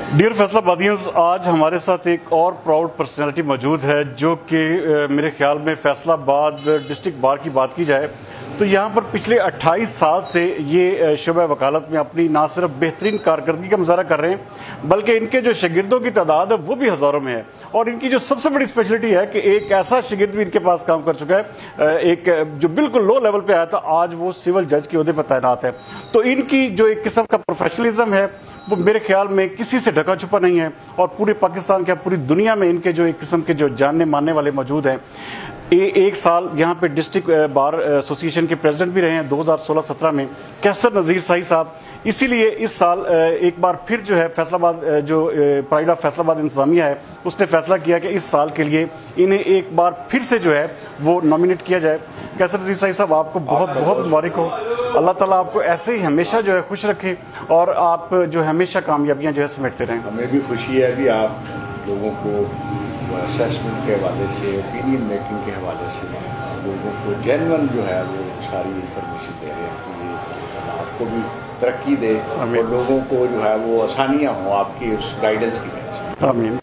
Dear फैसलाबादियंस, आज हमारे साथ एक और प्राउड पर्सनालिटी मौजूद है जो कि मेरे ख्याल में फैसलाबाद डिस्ट्रिक्ट बार की बात की जाए तो यहाँ पर पिछले 28 साल से ये शुबा वकालत में अपनी ना सिर्फ बेहतरीन कारकर्दगी का मुजाहरा कर रहे हैं बल्कि इनके जो शागिर्दों की तादाद है वो भी हज़ारों में है। और इनकी जो सबसे बड़ी स्पेशलिटी है कि एक ऐसा शागिर्द भी इनके पास काम कर चुका है, एक जो बिल्कुल लो लेवल पे आया था, आज वो सिविल जज के ओहदे पर तैनात है। तो इनकी जो एक किस्म का प्रोफेशनलिज्म है वो मेरे ख्याल में किसी से ढका छुपा नहीं है और पूरे पाकिस्तान के पूरी दुनिया में इनके जो एक किस्म के जो जानने मानने वाले मौजूद हैं। एक साल यहाँ पे डिस्ट्रिक्ट बार एसोसिएशन के प्रेसिडेंट भी रहे हैं 2016-17 में कैसर नज़ीर साही साहब। इसीलिए इस साल एक बार फिर जो है फैसलाबाद जो प्राइड ऑफ फैसलाबाद इंतजामिया है उसने फैसला किया कि इस साल के लिए इन्हें एक बार फिर से जो है वो नॉमिनेट किया जाए। कैसर नज़ीर साही साहब, आपको बहुत बहुत मुबारक हो। अल्लाह ताला आपको ऐसे ही हमेशा जो है खुश रखे और आप जो हमेशा कामयाबियाँ जो है समेटते रहें। हमें भी खुशी है कि आप लोगों को असेसमेंट के हवाले से, ओपिनियन मेकिंग के हवाले से लोगों को जेन्युइन जो है वो सारी इंफॉर्मेशन दे रहे हैं। तो ये आपको भी तरक्की दे और लोगों को जो है वो आसानियाँ हों आपकी उस गाइडेंस की वजह से। आमीन।